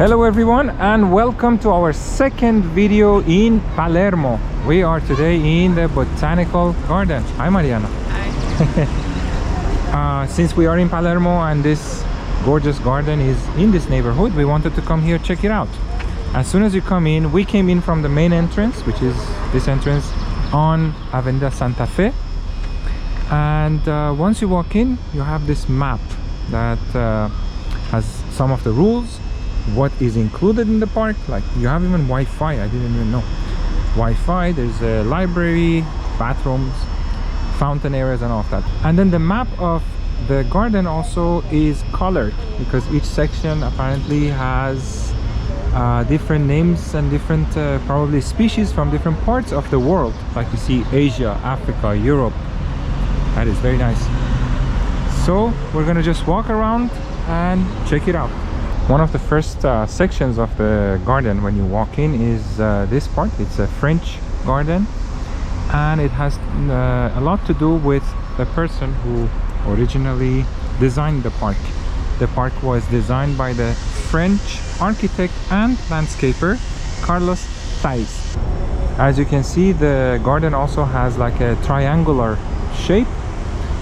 Hello everyone and welcome to our second video in Palermo. We are today in the Botanical Garden. Hi Mariana. Hi. Since we are in Palermo and this gorgeous garden is in this neighborhood, we wanted to come here check it out. As soon as you come in, we came in from the main entrance, which is this entrance on Avenida Santa Fe. And once you walk in, you have this map that has some of the rules, what is included in the park. Like you have even Wi-Fi. I didn't even know Wi-Fi. There's a library, bathrooms, fountain areas and all of that. And then the map of the garden also is colored because each section apparently has different names and different probably species from different parts of the world. Like you see Asia, Africa, Europe. That is very nice. So we're gonna just walk around and check it out. One of the first sections of the garden when you walk in is this part. It's a French garden, and it has a lot to do with the person who originally designed the park. The park was designed by the French architect and landscaper Carlos Thais. As you can see, the garden also has like a triangular shape.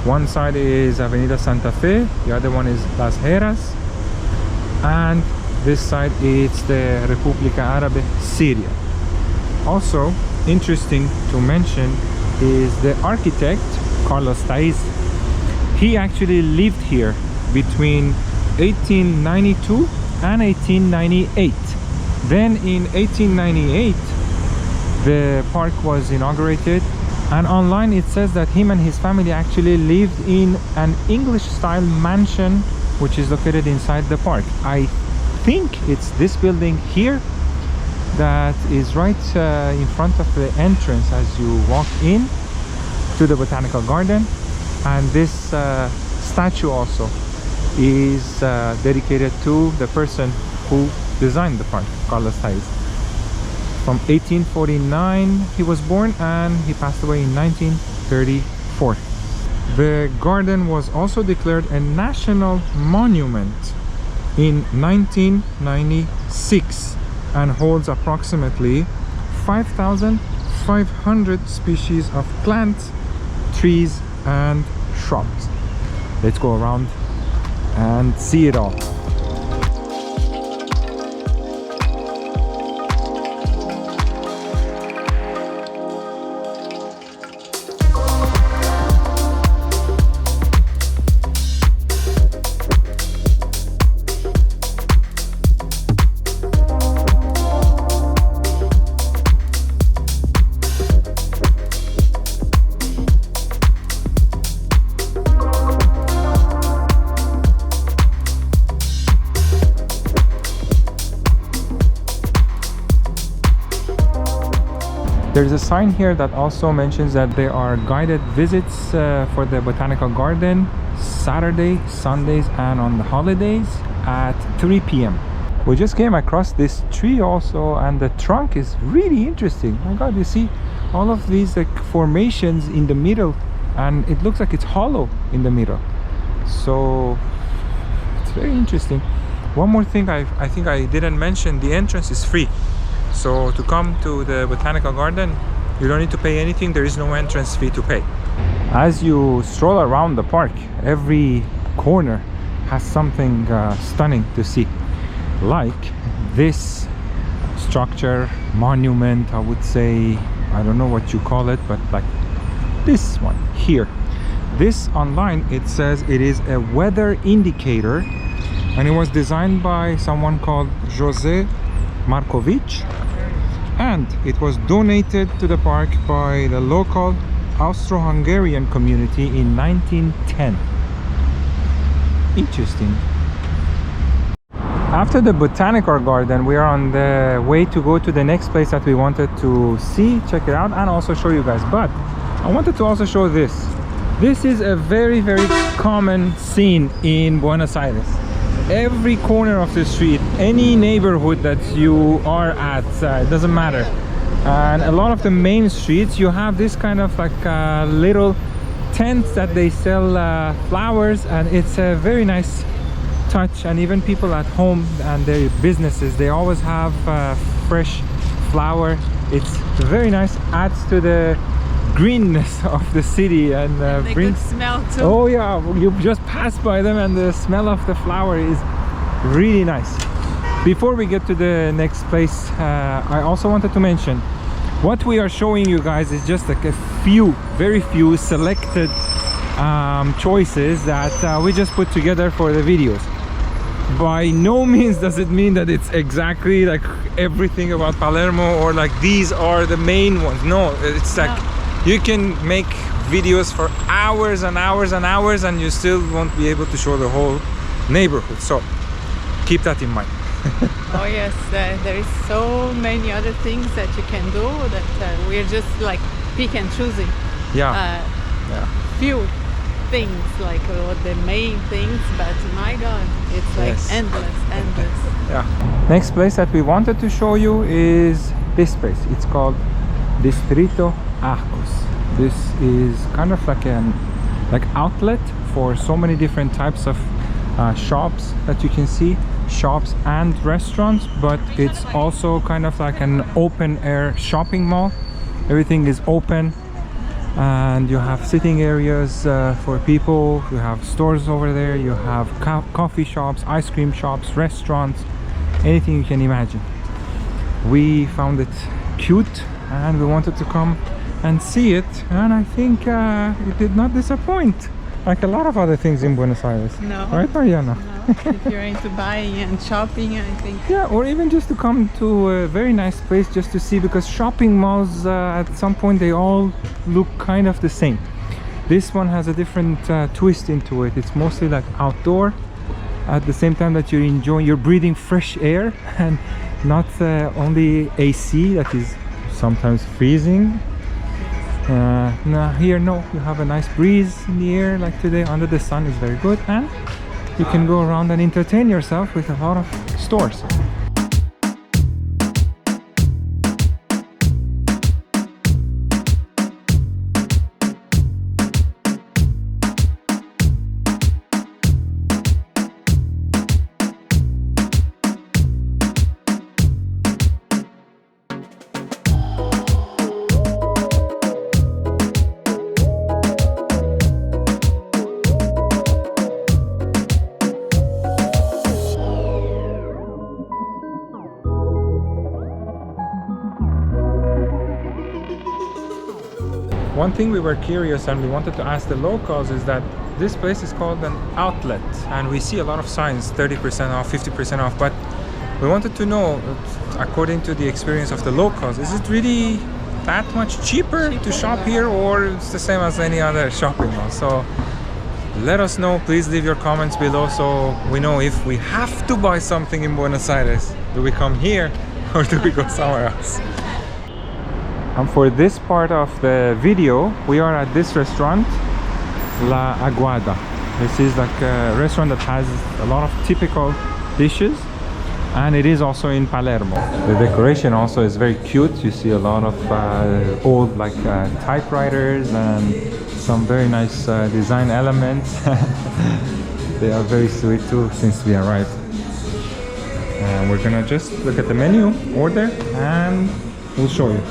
One side is Avenida Santa Fe, the other one is Las Heras, and this side is the República Árabe Syria. Also interesting to mention is the architect Carlos Thais. He actually lived here between 1892 and 1898. Then in 1898 the park was inaugurated, and online it says that him and his family actually lived in an English style mansion which is located inside the park. I think it's this building here that is right in front of the entrance as you walk in to the Botanical Garden. And this statue also is dedicated to the person who designed the park, Carlos Thais. From 1849 he was born and he passed away in 1934. The garden was also declared a national monument in 1996 and holds approximately 5,500 species of plants, trees and shrubs. Let's go around and see it all. There's a sign here that also mentions that there are guided visits for the Botanical Garden Saturday, Sundays and on the holidays at 3 p.m. We just came across this tree also, and the trunk is really interesting. My god, you see all of these like formations in the middle, and it looks like it's hollow in the middle. So it's very interesting. One more thing I think I didn't mention, the entrance is free. So to come to the Botanical Garden, you don't need to pay anything. There is no entrance fee to pay. As you stroll around the park, every corner has something stunning to see. Like this structure, monument, I would say, I don't know what you call it, but like this one here. This online, it says it is a weather indicator, and it was designed by someone called Jose Markovic, and it was donated to the park by the local Austro-Hungarian community in 1910. Interesting. After the Botanical Garden, we are on the way to go to the next place that we wanted to see, check it out, and also show you guys. But I wanted to also show this. This is a very, very common scene in Buenos Aires. Every corner of the street, any neighborhood that you are at, it doesn't matter, and a lot of the main streets, you have this kind of like little tents that they sell flowers, and it's a very nice touch, and even people at home and their businesses, they always have fresh flower. It's very nice, adds to the greenness of the city, and brings good smell too. Oh yeah, you just pass by them and the smell of the flower is really nice. Before we get to the next place, I also wanted to mention what we are showing you guys is just like a few, very few selected choices that we just put together for the videos. By no means does it mean that it's exactly like everything about Palermo, or like these are the main ones. No, it's like you can make videos for hours and hours and hours and you still won't be able to show the whole neighborhood, so keep that in mind. Oh yes, there is so many other things that you can do that we're just like pick and choosing. Yeah. Few things, like the main things, but my god, it's like endless. Yeah. Next place that we wanted to show you is this place. It's called Distrito Arcos. This is kind of like an outlet for so many different types of shops that you can see, shops and restaurants, but it's also kind of like an open air shopping mall. Everything is open and you have sitting areas for people. You have stores over there, you have coffee shops, ice cream shops, restaurants, anything you can imagine. We found it cute and we wanted to come and see it, and I think it did not disappoint, like a lot of other things in Buenos Aires. No. Right, Mariana? No. If you're into buying and shopping, I think. Yeah, or even just to come to a very nice place just to see, because shopping malls at some point they all look kind of the same. This one has a different twist into it. It's mostly like outdoor, at the same time that you're breathing fresh air and not only AC that is sometimes freezing. Here you have a nice breeze in the air, like today under the sun is very good, and you can go around and entertain yourself with a lot of stores. One thing we were curious and we wanted to ask the locals is that this place is called an outlet, and we see a lot of signs 30% off, 50% off, but we wanted to know, according to the experience of the locals, is it really that much cheaper to shop here, or it's the same as any other shopping mall? So let us know, please leave your comments below so we know if we have to buy something in Buenos Aires, do we come here or do we go somewhere else? And for this part of the video, we are at this restaurant, La Aguada. This is like a restaurant that has a lot of typical dishes, and it is also in Palermo. The decoration also is very cute. You see a lot of old typewriters and some very nice design elements. They are very sweet too since we arrived. And we're gonna just look at the menu, order, and we'll show you.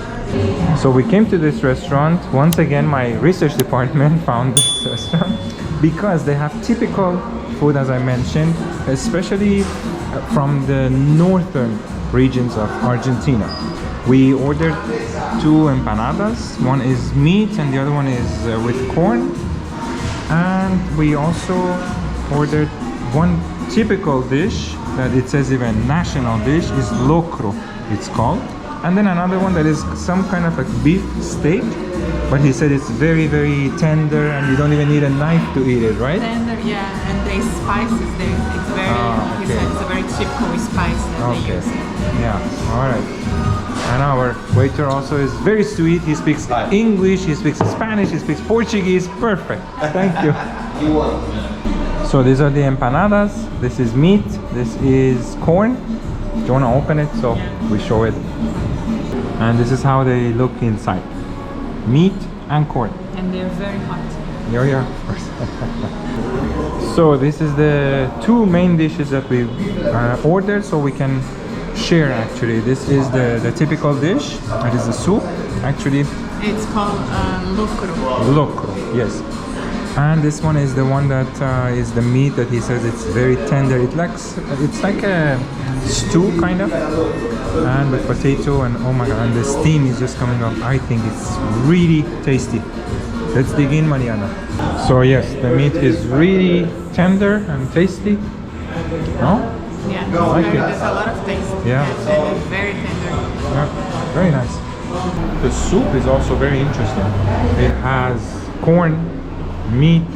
So we came to this restaurant. Once again, my research department found this restaurant because they have typical food, as I mentioned, especially from the northern regions of Argentina. We ordered 2 empanadas. One is meat and the other one is with corn. And we also ordered one typical dish that it says even national dish is locro, it's called. And then another one that is some kind of like beef steak, but he said it's very, very tender and you don't even need a knife to eat it, right? Tender, yeah, and the spices there, it's very, he said it's a very typical spice that they use. Yeah, alright. And our waiter also is very sweet. He speaks English, he speaks Spanish, he speaks Portuguese. Perfect. Thank you. So these are the empanadas. This is meat, this is corn. Do you want to open it so we show it? And this is how they look inside. Meat and corn. And they're very hot. Yeah, yeah, of course. So this is the two main dishes that we ordered, so we can share actually. This is the typical dish. It is the soup. Actually, It's called locro. locro, yes. And this one is the one that is the meat that he says it's very tender. It's like a stew kind of, and with potato, and oh my god, and the steam is just coming up. I think it's really tasty. Let's dig in, Mariana. So yes, the meat is really tender and tasty. No? Yeah, I like it. there's a lot of taste. Yeah. Yes, and it's very tender. Yeah, very nice. The soup is also very interesting. It has corn, meat,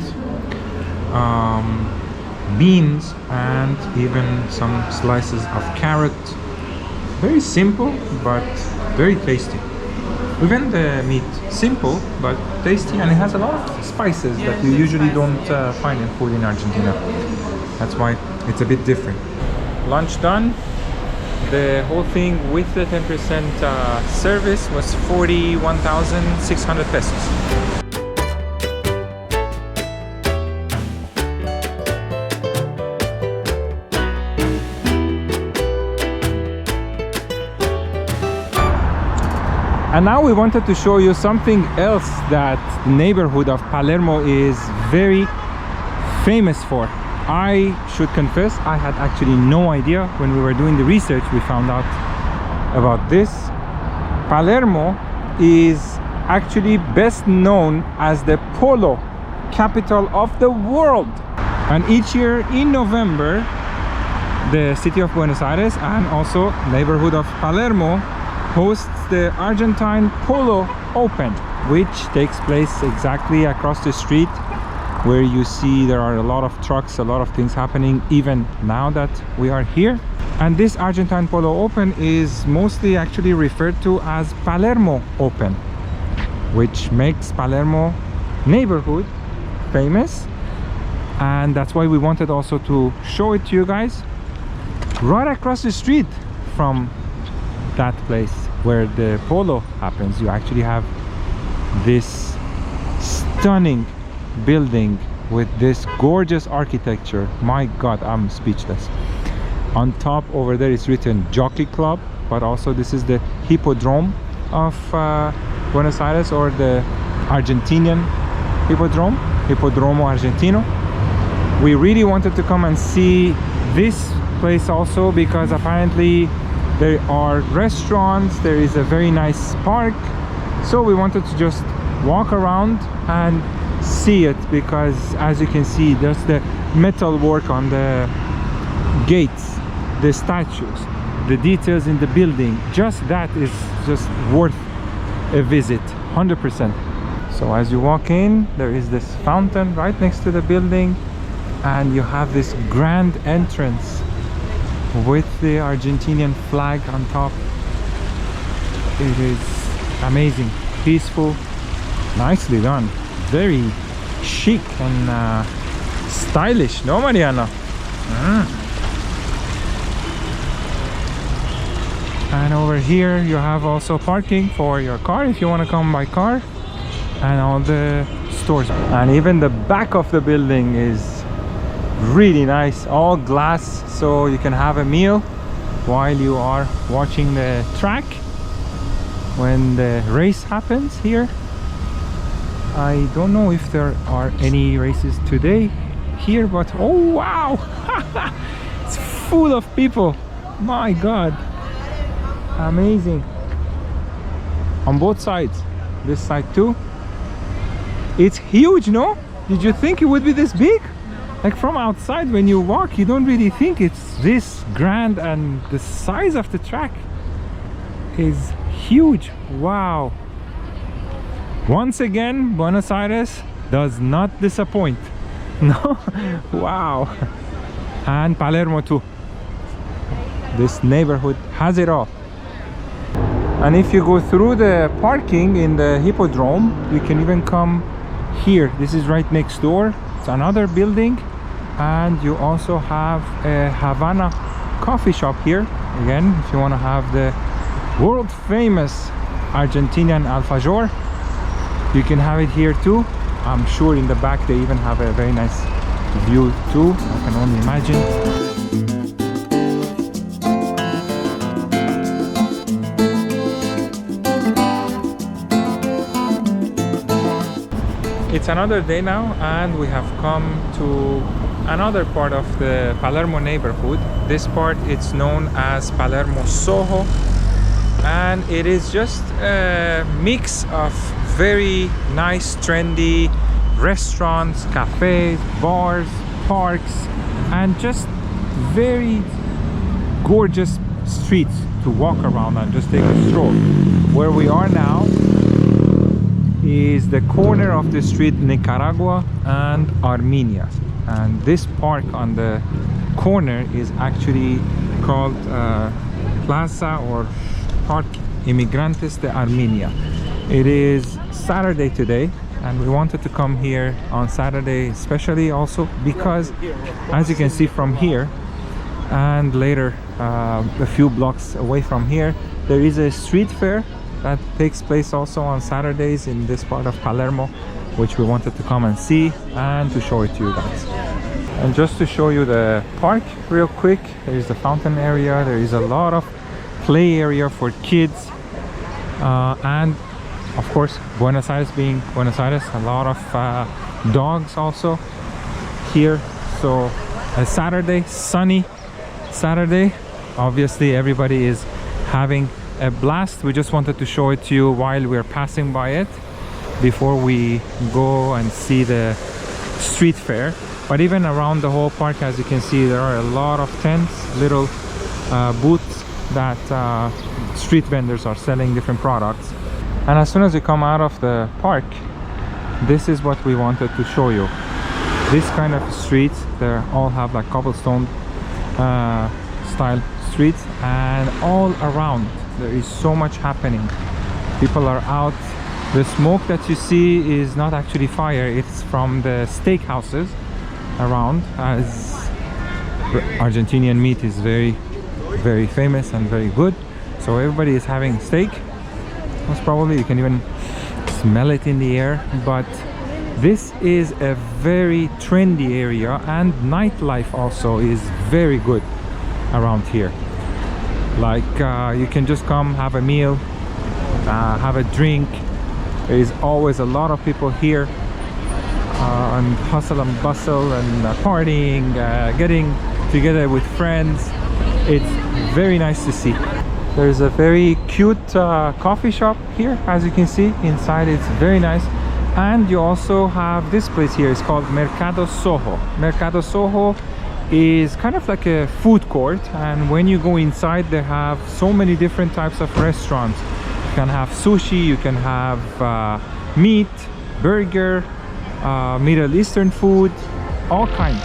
beans, and even some slices of carrot. Very simple but very tasty. Even the meat, simple but tasty, and it has a lot of spices that you usually don't find in food in Argentina. That's why it's a bit different. Lunch done. The whole thing with the 10% service was 41,600 pesos. And now we wanted to show you something else that the neighborhood of Palermo is very famous for. I should confess, I had actually no idea. When we were doing the research, we found out about this. Palermo is actually best known as the polo capital of the world. And each year in November, the city of Buenos Aires and also neighborhood of Palermo hosts the Argentine Polo Open, which takes place exactly across the street where you see there are a lot of trucks, a lot of things happening even now that we are here. And this Argentine Polo Open is mostly actually referred to as Palermo Open, which makes Palermo neighborhood famous. And that's why we wanted also to show it to you guys right across the street from that place where the polo happens. You actually have this stunning building with this gorgeous architecture. My god, I'm speechless. On top over there is written Jockey Club, but also this is the Hippodrome of Buenos Aires, or the Argentinian Hippodrome, Hipodromo Argentino. We really wanted to come and see this place also because apparently there are restaurants, there is a very nice park, so we wanted to just walk around and see it, because as you can see, there's the metal work on the gates, the statues, the details in the building. Just that is just worth a visit, 100%. So as you walk in, there is this fountain right next to the building, and you have this grand entrance with the Argentinian flag on top. It is amazing, peaceful, nicely done, very chic and stylish, no, Mariana? And over here you have also parking for your car if you want to come by car, and all the stores. And even the back of the building is really nice, all glass, so you can have a meal while you are watching the track when the race happens here. I don't know if there are any races today here, but oh wow, it's full of people, my god, amazing. On both sides, this side too. It's huge, no? Did you think it would be this big? Like from outside when you walk, you don't really think it's this grand, and the size of the track is huge. Wow. Once again, Buenos Aires does not disappoint. No? Wow. And Palermo too. This neighborhood has it all. And if you go through the parking in the Hippodrome, you can even come here. This is right next door. It's another building, and you also have a Havana coffee shop here. Again, if you want to have the world famous Argentinian alfajor, you can have it here too. I'm sure in the back they even have a very nice view too. I can only imagine. It's another day now and we have come to another part of the Palermo neighborhood. This part it's known as Palermo Soho, and it is just a mix of very nice trendy restaurants, cafes, bars, parks, and just very gorgeous streets to walk around and just take a stroll. Where we are now is the corner of the street Nicaragua and Armenia, and this park on the corner is actually called Plaza or Park Inmigrantes de Armenia. It is Saturday today and we wanted to come here on Saturday especially also because, as you can see from here and later a few blocks away from here, there is a street fair that takes place also on Saturdays in this part of Palermo, which we wanted to come and see and to show it to you guys. And just to show you the park real quick, there is the fountain area, there is a lot of play area for kids, and of course Buenos Aires being Buenos Aires, a lot of dogs also here. So a Saturday, sunny Saturday, obviously everybody is having a blast. We just wanted to show it to you while we're passing by it before we go and see the street fair. But even around the whole park, as you can see, there are a lot of tents, little booths that street vendors are selling different products. And as soon as you come out of the park, this is what we wanted to show you. This kind of streets, they all have like cobblestone style streets, and all around there is so much happening. People are out. The smoke that you see is not actually fire, it's from the steak houses around, as Argentinian meat is very famous and very good, so everybody is having steak. Most probably you can even smell it in the air. But this is a very trendy area, and nightlife also is very good around here. Like you can just come have a meal, have a drink. There is always a lot of people here, and hustle and bustle and partying, getting together with friends. It's very nice to see. There's a very cute coffee shop here, as you can see inside. It's very nice. And you also have this place here. It's called Mercado Soho. Mercado Soho is kind of like a food court, and when you go inside they have so many different types of restaurants. You can have sushi, you can have meat, burger, Middle Eastern food, all kinds.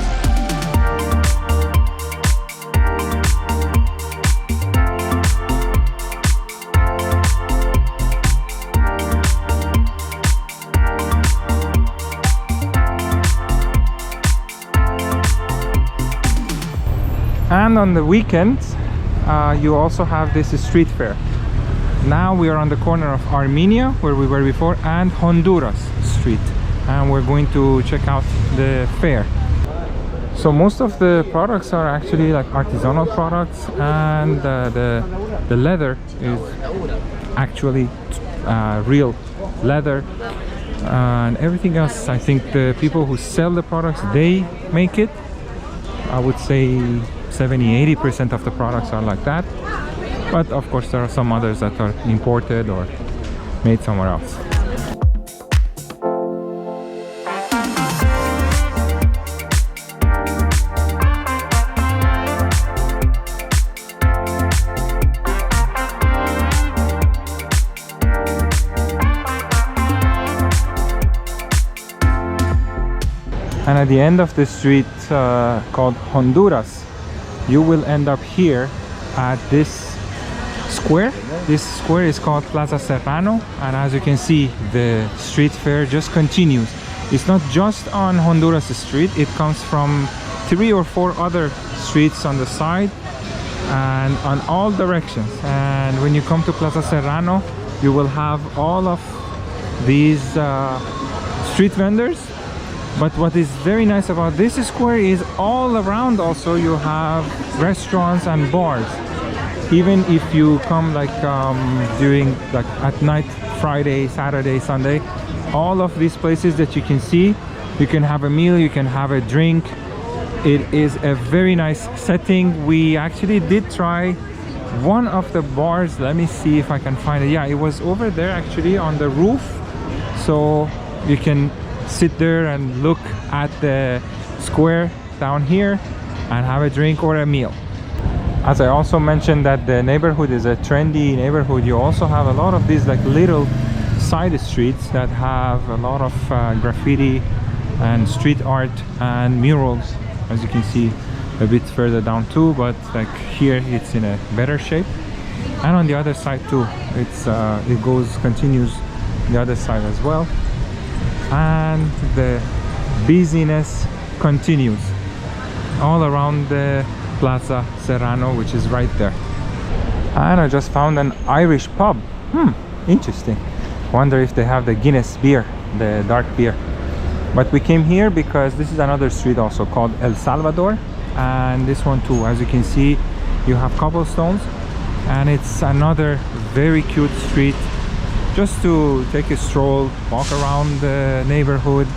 And on the weekends you also have this street fair. Now we are on the corner of Armenia, where we were before, and Honduras Street, and we're going to check out the fair. So most of the products are actually like artisanal products, and the leather is actually real leather, and everything else, I think the people who sell the products, they make it. I would say 70-80% of the products are like that, but of course there are some others that are imported or made somewhere else. And at the end of the street called Honduras, you will end up here at this square. This square is called Plaza Serano, and as you can see, the street fair just continues. It's not just on Honduras Street, it comes from 3 or 4 other streets on the side and on all directions. And when you come to Plaza Serano, you will have all of these street vendors. But what is very nice about this square is all around also you have restaurants and bars. Even if you come like during like at night, Friday, Saturday, Sunday, all of these places that you can see, you can have a meal, you can have a drink. It is a very nice setting. We actually did try one of the bars. Let me see if I can find it. Yeah, it was over there actually on the roof, so you can sit there and look at the square down here and have a drink or a meal. As I also mentioned that the neighborhood is a trendy neighborhood, you also have a lot of these like little side streets that have a lot of graffiti and street art and murals, as you can see a bit further down too, but like here it's in a better shape. And on the other side too, it continues the other side as well. And the busyness continues all around the Plaza Serano, which is right there. And I just found an Irish pub. Interesting. Wonder if they have the Guinness beer, the dark beer. But we came here because this is another street also called El Salvador, and this one too, as you can see, you have cobblestones, and it's another very cute street just to take a stroll, walk around the neighborhood.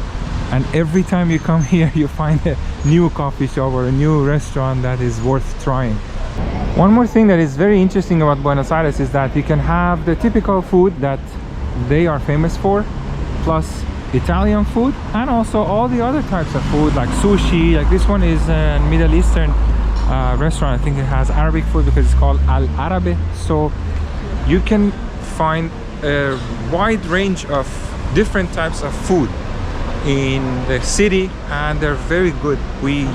And every time you come here you find a new coffee shop or a new restaurant that is worth trying. One more thing that is very interesting about Buenos Aires is that you can have the typical food that they are famous for, plus Italian food, and also all the other types of food like sushi. Like this one is a Middle Eastern restaurant. I think it has Arabic food because it's called Al Arabe. So you can find a wide range of different types of food in the city, and they're very good.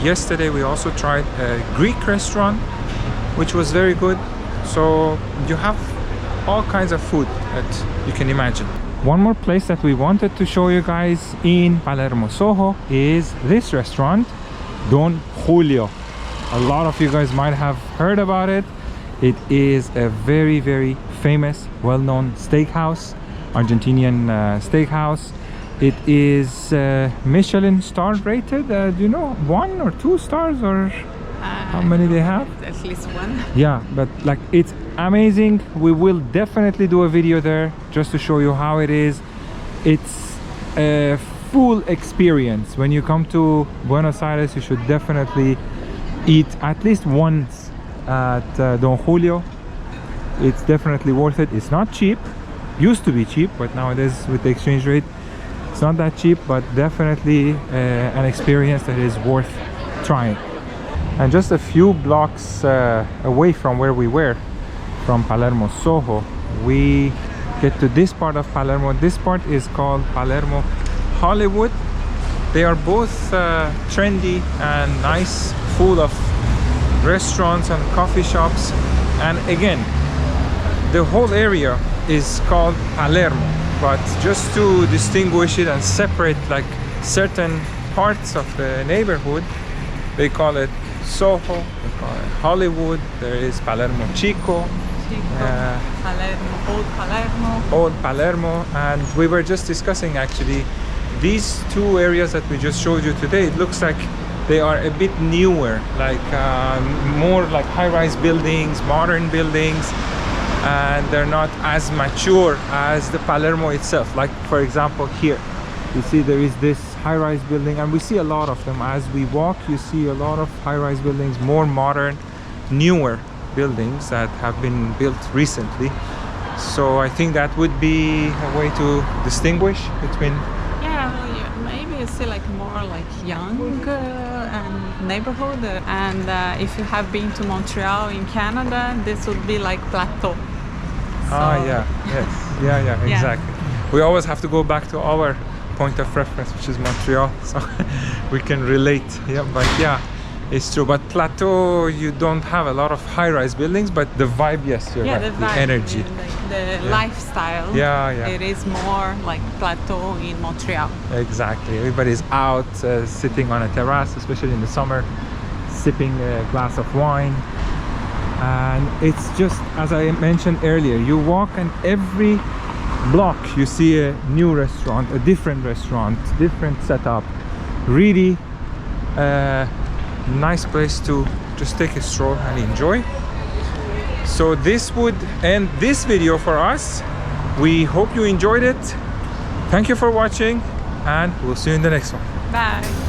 Yesterday we also tried a Greek restaurant, which was very good. So you have all kinds of food that you can imagine. One more place that we wanted to show you guys in Palermo Soho is this restaurant, Don Julio. A lot of you guys might have heard about it. It is a very, very famous, well-known steakhouse, Argentinian steakhouse. It is Michelin star rated. Do you know 1 or 2 stars, or how many they have? At least 1. Yeah, but like it's amazing. We will definitely do a video there just to show you how it is. It's a full experience. When you come to Buenos Aires, you should definitely eat at least once at Don Julio. It's definitely worth it. It's not cheap. Used to be cheap, but nowadays with the exchange rate it's not that cheap, but definitely an experience that is worth trying. And just a few blocks away from where we were, from Palermo Soho, we get to this part of Palermo. This part is called Palermo Hollywood. They are both trendy and nice, full of restaurants and coffee shops. And again, the whole area is called Palermo, but just to distinguish it and separate like certain parts of the neighborhood, they call it Soho, they call it Hollywood. There is Palermo Chico, Palermo, Old Palermo. And we were just discussing actually these two areas that we just showed you today. It looks like they are a bit newer, like more like high-rise buildings, modern buildings, and they're not as mature as the Palermo itself. Like for example here, you see there is this high-rise building, and we see a lot of them as we walk. You see a lot of high-rise buildings, more modern, newer buildings that have been built recently. So I think that would be a way to distinguish between. Yeah, maybe you see like more like young and neighborhood. And if you have been to Montreal in Canada, this would be like Plateau. Yeah, yes, yeah, exactly. We always have to go back to our point of reference, which is Montreal, so we can relate. Yeah, but yeah, it's true. But Plateau, you don't have a lot of high-rise buildings, but the vibe, yes, you're right. The energy, like the lifestyle. Yeah. It is more like Plateau in Montreal. Exactly. Everybody's out sitting on a terrace, especially in the summer, sipping a glass of wine. And it's just, as I mentioned earlier, you walk and every block you see a new restaurant, a different restaurant, different setup. Really nice place to just take a stroll and enjoy. So this would end this video for us. We hope you enjoyed it. Thank you for watching, and we'll see you in the next one. Bye.